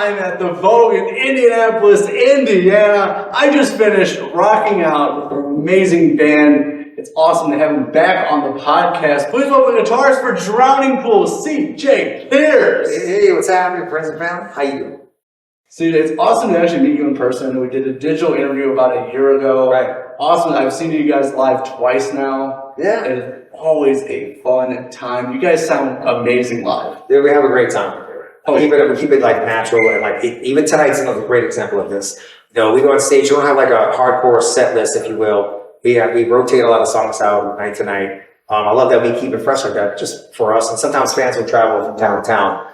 I'm at the Vogue in Indianapolis, Indiana. I just finished rocking out with an amazing band. It's awesome to have him back on the podcast. Please welcome the guitarist for Drowning Pool, CJ Pierce. Hey, what's happening, friends and family? How you doing? CJ, it's awesome to actually meet you in person. We did a digital interview about a year ago. Right. Awesome. I've seen you guys live twice now. Yeah. It's always a fun time. You guys sound amazing live. Yeah, we have a great time. We keep it like natural, and like even tonight's another great example of this. You know, we go on stage. We don't have like a hardcore set list, if you will. We rotate a lot of songs out night to night. I love that we keep it fresh like that, just for us. And sometimes fans will travel from town to town,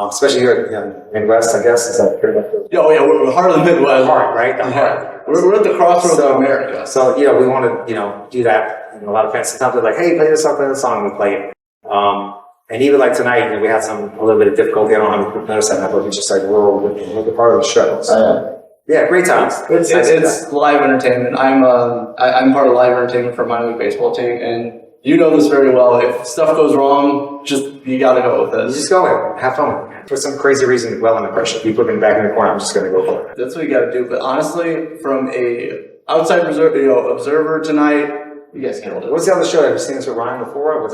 especially here in the Midwest. I guess is that pretty much? Oh yeah, we're heart of the Midwest. Heart, right? The heart. We're at the crossroads of America. So yeah, we want to do that. You know, a lot of fans sometimes they're like, "Hey, play this song, and we play it." And even like tonight, we had a little bit of difficulty. I don't have noticed that, but we just like roll with the part of the show. So, yeah, great times. It's live entertainment. I'm part of live entertainment for minor league baseball team, and you know this very well. If stuff goes wrong, you gotta go with it. You just go in, have fun. For some crazy reason, well under pressure. If you put me back in the corner, I'm just gonna go for it. That's what you gotta do. But honestly, from a outside observer tonight, you guys killed it. What's the other show? Have you seen this with Ryan before? I was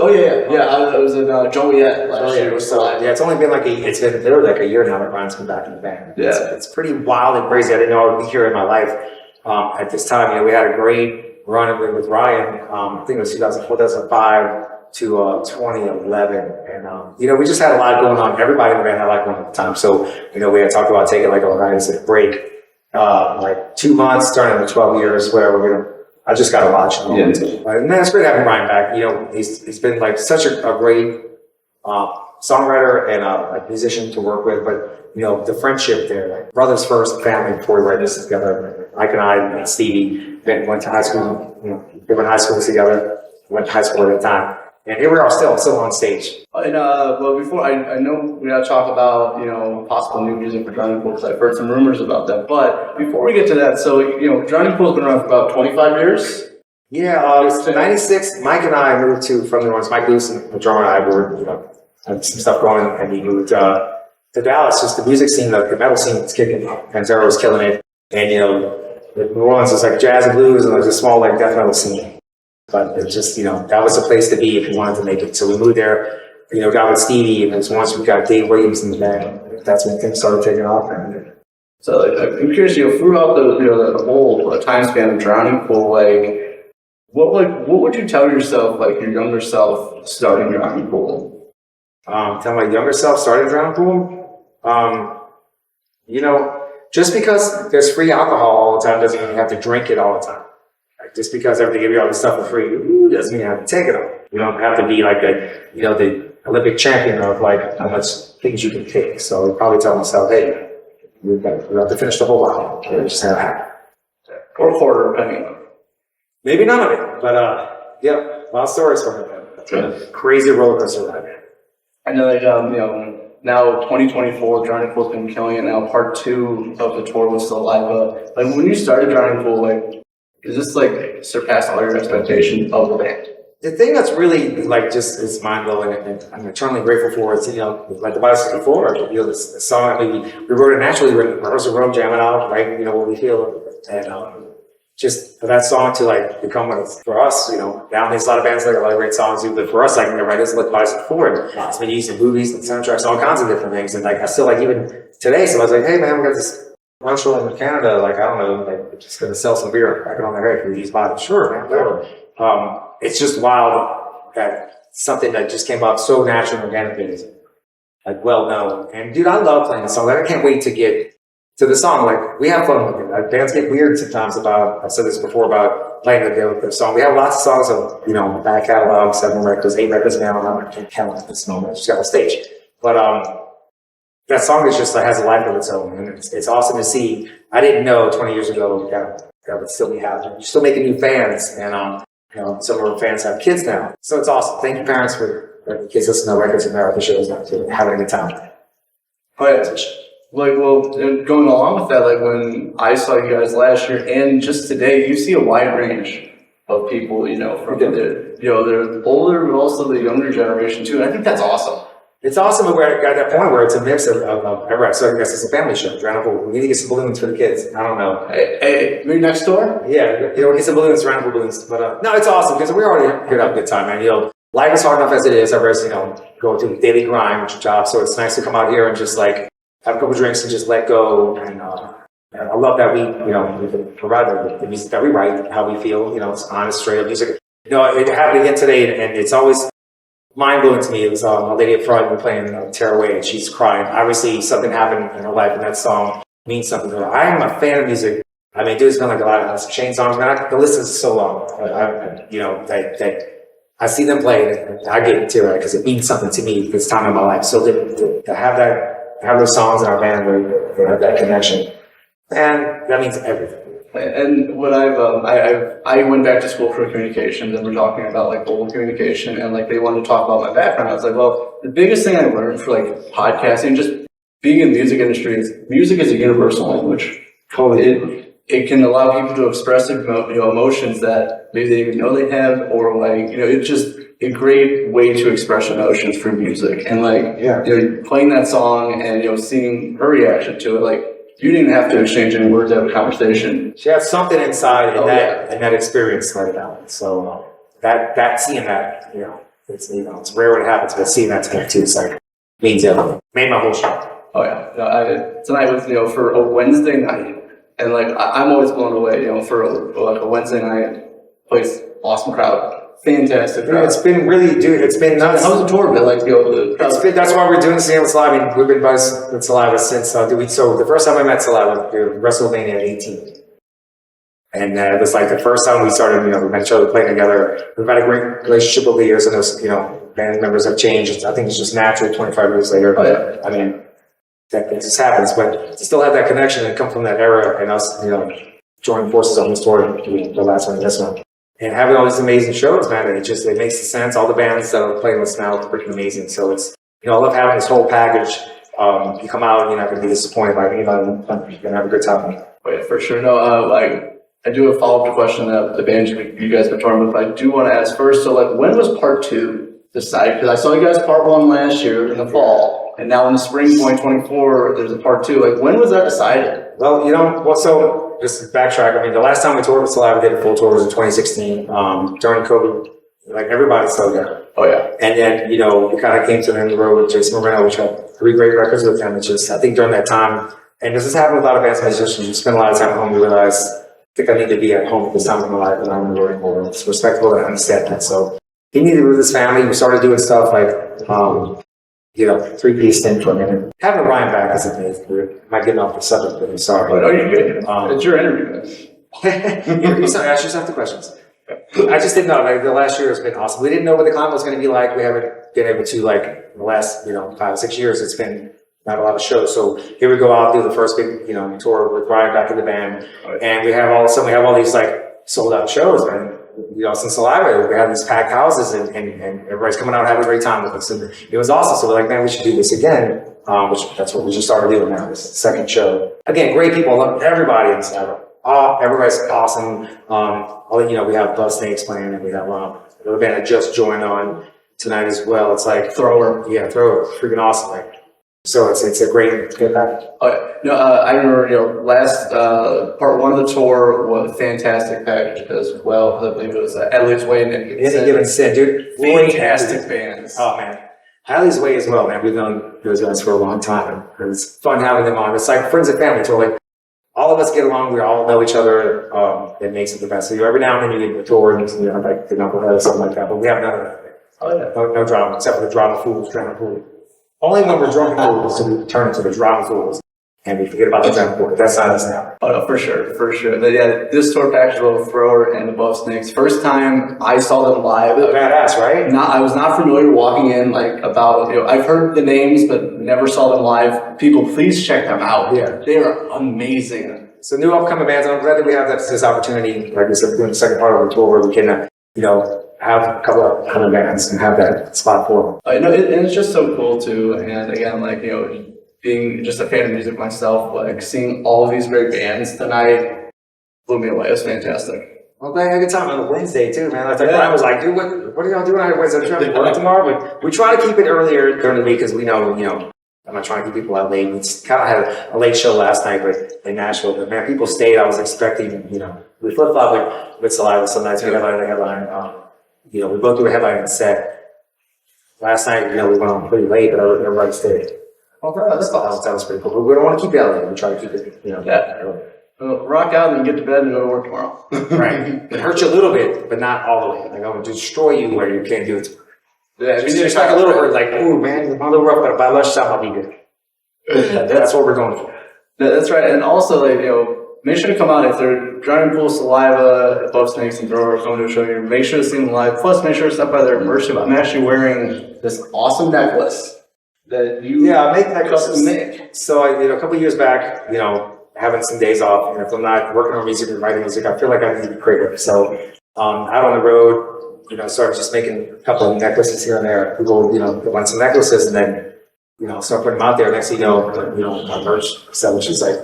in Joliet last year. It's only been it's been literally like a year now that Ryan's been back in the band. Yeah. It's pretty wild and crazy. I didn't know I would be here in my life at this time. You know, we had a great run with Ryan. I think it was 2004, 2005 to 2011. And, you know, we just had a lot going on. Everybody in the band had a lot going on at the time. So, you know, we had talked about taking like a break, like 2 months, turning into 12 years where I just got to watch him. Yeah. And man, it's great having Ryan back. You know, he's been like such a great songwriter and a musician to work with. But, you know, the friendship there, like brothers first, family before we write this together. Mike and I and Stevie went to high school, we went to high school together, went to high school at the time. And here we are still on stage. And before I know we gotta talk about possible new music for Drowning Pool because I've heard some rumors about that. But before we get to that, so Drowning Pool's been around for about 25 years. Yeah, it's 96. Mike and I moved from New Orleans. Mike Lewis, the drummer, and I were had some stuff going, and we moved to Dallas. Just the music scene, the metal scene was kicking. Pantera was killing it, and New Orleans was like jazz and blues, and there was a small like death metal scene. But it just, that was the place to be if you wanted to make it. So we moved there, got with Stevie, and it was once we got Dave Williams in the band, that's when things started taking off. So I'm curious, throughout the whole time span of Drowning Pool, what would you tell yourself, like your younger self, starting Drowning Pool? Tell my younger self starting Drowning Pool? Just because there's free alcohol all the time doesn't mean you have to drink it all the time. Just because they give you all this stuff for free doesn't mean you have to take it all. You don't have to be like the Olympic champion of like how much things you can take. So I'd probably tell myself, hey, we have to finish the whole bottle. Okay, just have half. Or a quarter, depending on. Maybe none of it, but a lot of stories from it. It's a crazy roller coaster ride. I know, now 2024, Drowning Pool's been killing it. Now part 2 of the tour with Saliva. Like when you started Drowning Pool, is this surpassed all your expectations of the band? The thing that's really just is mind blowing and I'm eternally grateful for is like the bicycle before, this song. I mean, we wrote it naturally, we rehearsed a room, jamming out, right? What we feel, and just for that song to become what it's for us. Now there's a lot of bands a lot of great songs, but for us, right, this is like bicycle forward. It's been used in movies and soundtracks, all kinds of different things, and I still even today. So I was like, hey man, we got this commercial in Canada, I don't know, we're just gonna sell some beer. I can on their head for these bottles. Sure, man, whatever. It's just wild that something that just came up so natural and organically is well known. And dude, I love playing the song. I can't wait to get to the song. We have fun with it. Bands get weird sometimes I've said this before about playing the song. We have lots of songs of back catalog, 7 records, 8 records now. I can't count at this moment. I just got on stage. But that song is just has a life of its own, and it's awesome to see. I didn't know 20 years ago that would still be happening. You're still making new fans, and some of our fans have kids now, so it's awesome. Thank you, parents, for the kids listening to records and the shows now too, having a good time. Going along with that, when I saw you guys last year and just today, you see a wide range of people, from they're older, but also the younger generation too, and I think that's awesome. It's awesome that we're at that point where it's a mix of everybody. So I guess it's a family show. We need to get some balloons for the kids. I don't know. Hey, maybe next door? Yeah, get some balloons, round balloons. But no, it's awesome because we're already here to have a good time, man. Life is hard enough as it is. Everybody's, going through the daily grind with your job. So it's nice to come out here and just like have a couple drinks and just let go. And I love that we can provide the music that we write, how we feel. It's honest, straight up music. It happened again today, and it's always mind-blowing to me. It was a lady up front playing Tear Away, and she's crying. Obviously, something happened in her life, and that song means something to her. I am a fan of music. I mean, dude, it's been like a lot of Shane songs, man. The list is so long. I see them play, and I get into it because it means something to me this time in my life. So to have those songs in our band where they have that connection, and that means everything. And what I went back to school for communications, and we're talking about like global communication, and like they wanted to talk about my background. I was like, well, the biggest thing I learned for like podcasting, just being in the music industry, is music is a universal language. It can allow people to express emotions that maybe they didn't even know they have, or like it's just a great way to express emotions through music. And like playing that song and seeing her reaction to it, like. You didn't have to exchange any words to have a conversation. She had something inside in that experience right now. So seeing that, it's rare when it happens, but seeing that tonight too, it's like means everything. Made my whole show. Oh yeah, tonight was for a Wednesday night, and like I'm always blown away. For a Wednesday night, place awesome crowd. Fantastic. Yeah, it's been really, dude. It's been nuts. How was the tour been? Like, that's why we're doing this with Saliva. I mean, we've been buddies with Saliva since. So the first time I met Saliva, WrestleMania 18, and it was like the first time we started. We met each other playing together. We've had a great relationship over the years, and those band members have changed. I think it's just natural. 25 years later, I mean, that just happens. But to still have that connection and come from that era, and us, joining forces on this tour, the last one, this one. And having all these amazing shows, man, it makes sense. All the bands that are playing this now are freaking amazing. So it's, I love having this whole package. You come out, you're not going to be disappointed by anybody. You're going to have a good time. Oh, yeah, for sure. No, I do have a follow-up question that the band you guys been touring with. But I do want to ask first, so like, when was part 2 decided? Because I saw you guys part 1 last year in the fall, and now in the spring 2024, there's a part 2. Like, when was that decided? Well, so just to backtrack, I mean, the last time we toured with Saliva, did a full tour was in 2016, during COVID, like everybody slowed down. Oh yeah. And then, we kind of came to the end of the road with Jason Moreno, which had 3 great records with them. It's just, I think during that time, and this has happened with a lot of bands and musicians, you spend a lot of time at home, you realize, I think I need to be at home at this time of my life, and I'm on the road anymore. It's respectful and I understand that. So he needed to be with his family. We started doing stuff like, 3-piece thing for a minute. Having Ryan back is amazing. Am I getting off the subject? I'm sorry. Oh, no, you're good. It's your interview. You ask yourself the questions. I just didn't know. Like, the last year has been awesome. We didn't know what the climate was going to be like. We haven't been able to, like, the last, 5 or 6 years, it's been not a lot of shows. So here we go out, do the first big, tour with Ryan back in the band. And we have all these, like, sold out shows, man. Since Saliva, we have these packed houses and everybody's coming out and having a great time with us. And it was awesome. So we're like, man, we should do this again. That's what we just started doing now, this second show. Again, great people. Love everybody in Saliva. Everybody's awesome. We have Buzz Snakes playing, and we have another band that just joined on tonight as well. It's like Thrower. Yeah, Thrower. Freaking awesome. Like, so it's a great package. Oh, yeah. I remember, last part 1 of the tour was a fantastic package as well. I believe it was Ellie's Way and Any Given Sin, dude. Fantastic bands. Oh, man. Allie's Way as well, man. We've known those guys for a long time. It's fun having them on. It's like friends and family. So, like, all of us get along. We all know each other. It makes it the best. So, every now and then you get a tour and, like the knucklehead or something like that. But we have none of that. Oh, yeah. No drama, except for the drama fools. Only when we're drunk fools do we turn into the drama fools. And we forget about the drama fools. That's not us now. Oh, no, for sure. But yeah, this tour package with Thrower and the Buff Snakes. First time I saw them live. Badass, right? I was not familiar walking in, I've heard the names, but never saw them live. People, please check them out. Yeah. They are amazing. So new upcoming bands, I'm glad that we have this opportunity, like we said, doing the second part of the tour where we can, have a couple of other bands and have that spot for them. And it's just so cool too. And again, being just a fan of music myself, seeing all of these great bands tonight blew me away. It was fantastic. Well, I had a good time on a Wednesday too, man. Like Brian was like, dude, what are y'all doing on Wednesday? I'm trying to work tomorrow, but we try to keep it earlier during the week because we know, I'm not trying to keep people out late. We kind of had a late show last night in Nashville, but man, people stayed. I was expecting, we flip-flop with Saliva some nights. We headline the headline. We both do a headline set. Last night, we went on pretty late, but everybody stayed. Oh, that's awesome. That was pretty cool. But we don't want to keep it out late. We try to keep it, early. Rock out and then get to bed and go to work tomorrow. Right. It hurts you a little bit, but not all the way. Like, I would destroy you where you can't do it. Yeah, It's like a little hurt, like, ooh, man, I'm a little rough, but by lunchtime, I'll be good. That's what we're going for. That's right. And also, make sure to come out if they're Drowning Pool, Saliva, Above Snakes, and Thrower coming to a show here. Make sure to see them live. Plus, make sure to stop by their merch shop. I'm actually wearing this awesome necklace that you I make necklaces. make. So, a couple of years back, having some days off, and if I'm not working on music and writing music, I feel like I need to be creative. So, out on the road, started just making a couple of necklaces here and there. People, want some necklaces, and then, start putting them out there. Next thing you know, my merch seller, she's like,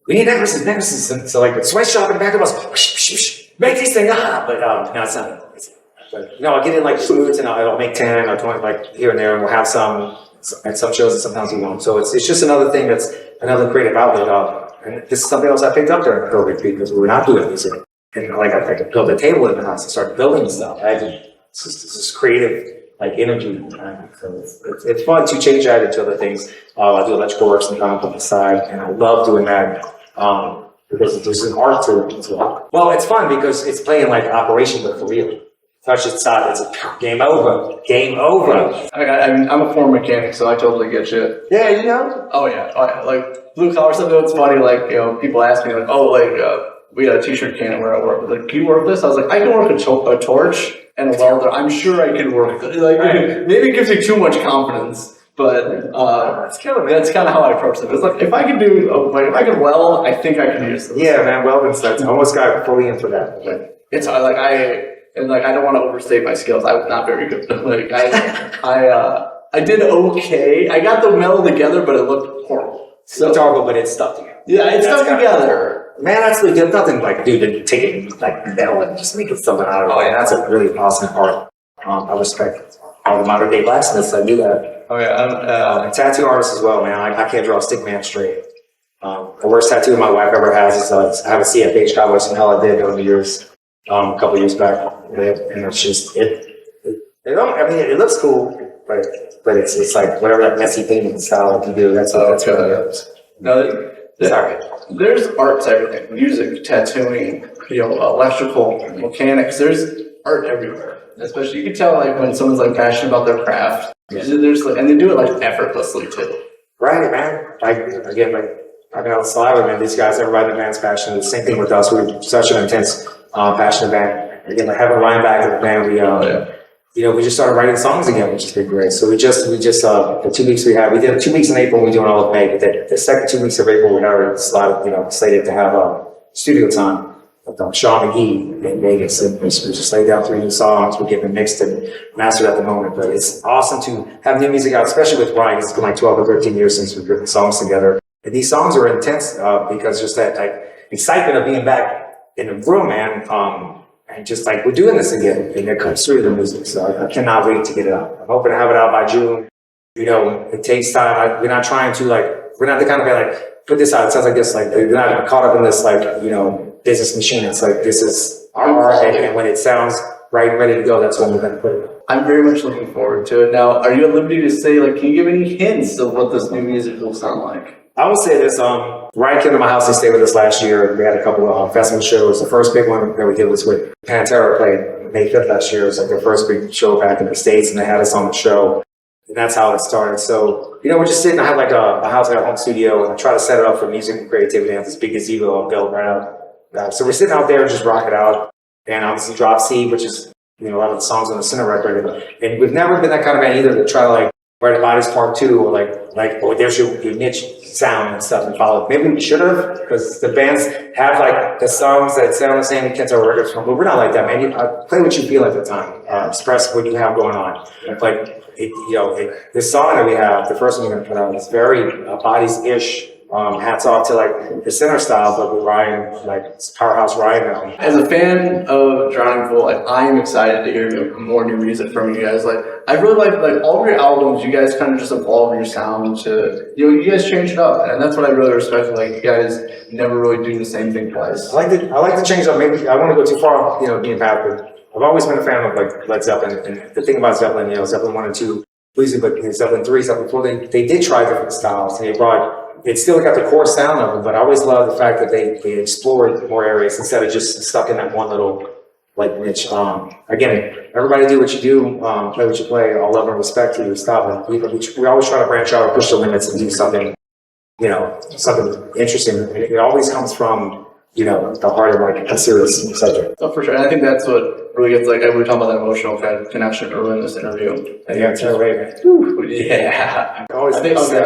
we need necklaces. And so, the sweatshop in the back of us, make these things, but no, it's not. But, I'll get in, just moods, and I'll make 10 or 20, here and there, and we'll have some at some shows, and sometimes we won't. So, it's just another thing that's another creative outlet. And this is something else I picked up during COVID because we were not doing music. And I could build a table in the house and start building stuff. It's just this creative energy. So it's fun to change that into other things. I do electrical work sometimes on the side, and I love doing that because there's an art to it as well. Well, it's fun because it's playing Operation, but for real. Touch it side, it's game over. Game over. I'm a former mechanic, so I totally get you. Yeah, Oh yeah. Blue collar stuff. It's funny. People ask me we got a t-shirt can where I work. Like, can you work this? I was like, I can work a torch and a welder. I'm sure I can work it. Maybe it gives you too much confidence, but that's kind of how I approach it. It's like if I can if I can weld, I think I can use this. Yeah, man, welding stuff. I almost got fully into that. It's I don't want to overstate my skills. I'm not very good. I did okay. I got the metal together, but it looked horrible. So it's horrible, but it's stuck together. Yeah, it's stuck together. Man, that's there's nothing to take it metal and just make it something out of it. Oh yeah, that's a really awesome part. I respect all the modern day blacksmiths that do that. Oh yeah, and tattoo artists as well, man. I can't draw a stick man straight. The worst tattoo my wife ever has is I have a CFH cowboy some hell I did over the years, a couple years back, and it's just it looks cool, but it's like whatever that messy painting style you do. That's what it is. No. There's art to everything. Music, tattooing, electrical, mechanics. There's art everywhere. Especially, you can tell when someone's passionate about their craft. Yeah. And they do it effortlessly too. Right, man. Talking about Saliva, man. These guys, everybody in the band's passionate. The same thing with us. We're such an intense, passionate band. Again, having Ryan back in the band, we just started writing songs again, which has been great. So we just the 2 weeks we did 2 weeks in April, we're doing all of May, but the second 2 weeks of April, we already slated to have studio time with Shauna in Vegas. And we just laid down 3 new songs. We're getting them mixed and mastered at the moment. But it's awesome to have new music out, especially with Ryan. It's been 12 or 13 years since we've written songs together. And these songs are intense because just that excitement of being back in the room, man. And just we're doing this again, and it comes through the music. So I cannot wait to get it out. I'm hoping to have it out by June. It takes time. We're not trying to we're not the kind of band put this out. It sounds like this, we're not caught up in this business machine. It's this is our art, and when it sounds right and ready to go, that's when we're going to put it out. I'm very much looking forward to it. Now, are you at liberty to say, can you give any hints of what this new music will sound like? I will say this, Ryan came to my house and stayed with us last year. We had a couple of festival shows. The first big one that we did was with Pantera, played May 5th last year. It was their first big show back in the States, and they had us on the show. And that's how it started. So, we're just sitting, I have a house, a home studio, and I try to set it up for music and creativity. I have this big gazebo I've built right out. So we're sitting out there and just rock it out. And obviously Drop C, which is, a lot of the songs on the Center record. And we've never been that kind of band either to try to write a Bodies Part 2 or there's your niche sound and stuff and follow. Maybe we should have, because the bands have the songs that sound the same and can't tell records from, but we're not like that, man. Play what you feel at the time. Express what you have going on. This song that we have, the first one we're going to put out, is very Bodies-ish, Hats off to like the center style, but with Ryan, like it's powerhouse Ryan now. As a fan of Drowning Pool, like I am excited to hear more new music from you guys. Like I really like all of your albums. You guys kind of just evolve your sound to you guys change it up, and that's what I really respect. Like you guys never really do the same thing twice. I like to change up. Maybe I want to go too far, being path, but I've always been a fan of like Led Zeppelin, and the thing about Zeppelin, Zeppelin 1 and 2, please, but Zeppelin 3, Zeppelin 4, they did try different styles, and it still got the core sound of it, but I always love the fact that they explored more areas instead of just stuck in that one little like niche. Again, everybody do what you do, play what you play, all love and respect to your style. We always try to branch out or push the limits and do something, something interesting. It always comes from the heart of like a serious subject. Oh, for sure. And I think that's what really gets like we were talking about that emotional kind of connection earlier in this interview. Yeah, it's right, man. Yeah.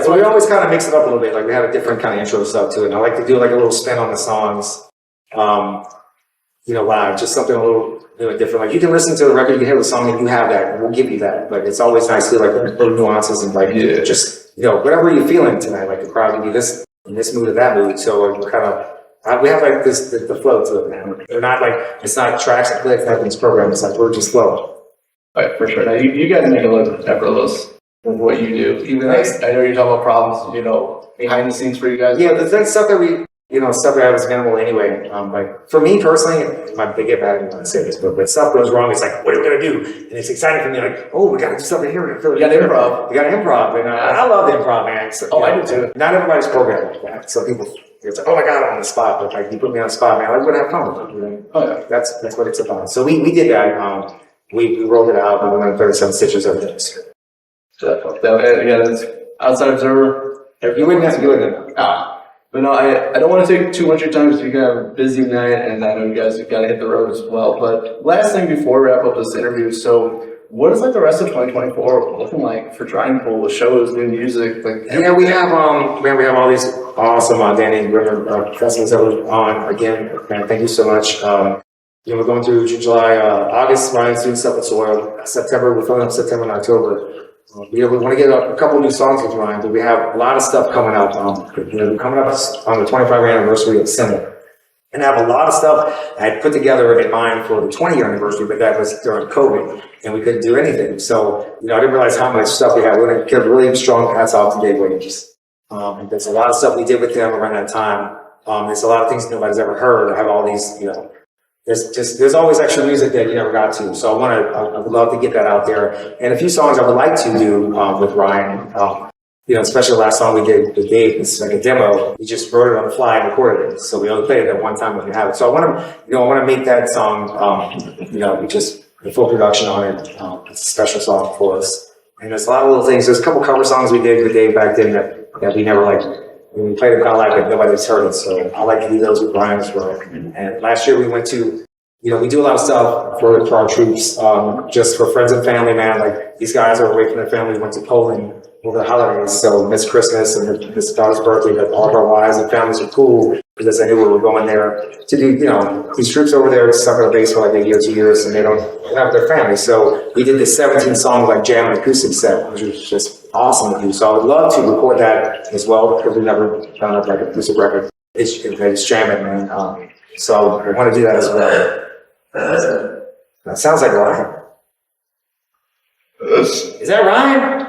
So we always kind of mix it up a little bit. Like we have a different kind of intro stuff to it. And I like to do like a little spin on the songs, live, just something a little different. Like you can listen to the record, you can hear the song, and you have that, and we'll give you that. But it's always nice to like little nuances and like just whatever you're feeling tonight. Like the crowd can be this in this mood or that mood. So we're kind of. We have like this, the flow to it, man. They're not like, it's not tracks and clicks, nothing's programmed. It's like, we're just flow. Right, for sure. Now, you guys make it look effortless with what you do. Even I know you're talking about problems, behind the scenes for you guys. Yeah, that's stuff that we, stuff that I was minimal anyway. Like, for me personally, my big bad, I didn't want to say this, but when stuff goes wrong, it's like, what are we going to do? And it's exciting for me, like, oh, we got to do something here. We got improv. We got improv. And I love improv, man. So, I do too. Not everybody's programmed like that. So people, it's like, oh my God, I'm on the spot. But like, you put me on the spot, man. I would have fun. Oh yeah, that's what it's about. So we did that. We rolled it out. We went on 37 stitches of this. That's outside observer. You wouldn't have to do it. But no, I don't want to take too much of your time because you got a busy night, and I know you guys have got to hit the road as well. But last thing before we wrap up this interview, so what is like the rest of 2024 looking like for Drowning Pool with shows, new music? We have all these awesome Danny River festivals that we're on. Again, man, thank you so much. We're going through June, July, August, Ryan's doing stuff with Soil. September, we're filling up September and October. We want to get a couple new songs with Ryan, but we have a lot of stuff coming up. We're coming up on the 25th anniversary of Cinema. And I have a lot of stuff I had put together in mind for the 20-year anniversary, but that was during COVID, and we couldn't do anything. So, I didn't realize how much stuff we had. We're going to give really strong hats off to Dave Williams. There's a lot of stuff we did with him around that time. There's a lot of things nobody's ever heard. I have all these, there's always extra music that you never got to. So I would love to get that out there. And a few songs I would like to do with Ryan. Especially the last song we did with Dave, it's like a demo. We just wrote it on the fly and recorded it. So we only played it at one time when we have it. So I want to make that song, just the full production on it. It's a special song for us. And there's a lot of little things. There's a couple cover songs we did with Dave back then that we never when we played them kind of like nobody's heard it. So I like to do those with Ryan as well. And last year we went to, we do a lot of stuff for our troops, just for friends and family, man. Like these guys are away from their family, went to Poland over the holidays, so miss Christmas and miss daughter's birthday, but all of our wives and families are cool because they knew we were going there to do, these troops over there stuck on the base for like a year, 2 years, and they don't have their family. So we did this 17 songs like jam and acoustic set, which was just awesome to do. So I would love to record that as well because we've never done it like a acoustic record. It's jamming, man. So I want to do that as well. That sounds like Ryan. Is that Ryan?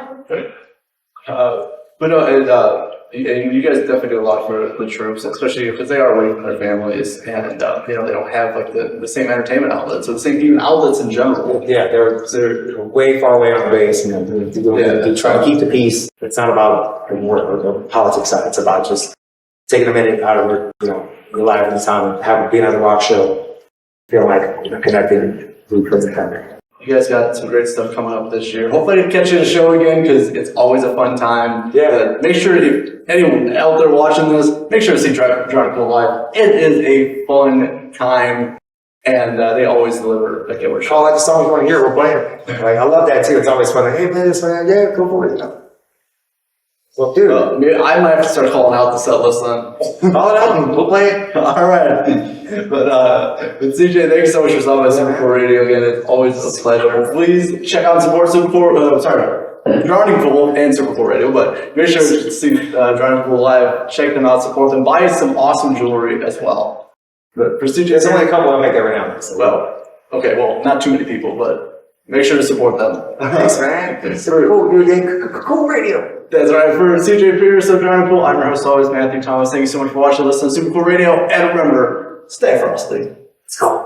But no, you guys definitely do a lot for the troops, especially because they are away from their families, and they don't have like the same entertainment outlets or the same even outlets in general. Yeah, they're way far away on the base, and they try to keep the peace. It's not about the politics side. It's about just taking a minute out of your life and time and being on the rock show, feeling like connecting with friends and family. You guys got some great stuff coming up this year. Hopefully to catch you at a show again because it's always a fun time. Yeah. Make sure if anyone out there watching this, make sure to see Drowning Pool live. It is a fun time, and they always deliver a killer show. I like the song you want to hear. We're playing. I love that too. It's always fun. Like, hey, play this one. Yeah, go for it. Well, dude, I might have to start calling out the set list then. Call it out and we'll play it. All right. But CJ, thanks so much for stopping by Super 4 Radio again. It's always a pleasure. Please check out support Super 4. Drowning Pool and Super Cool Radio, but make sure to see Drowning Pool live, check them out, support them, buy some awesome jewelry as well. But for CJ, There's only a couple that make that right now. So. well, okay, well, not too many people, but make sure to support them. Thanks, man. Super cool, dude. Cool radio. That's right. For CJ Peters of Drowning Pool, I'm your host always, Matthew Thomas. Thank you so much for watching, listening to Super Cool Radio, and remember, stay frosty. Let's go.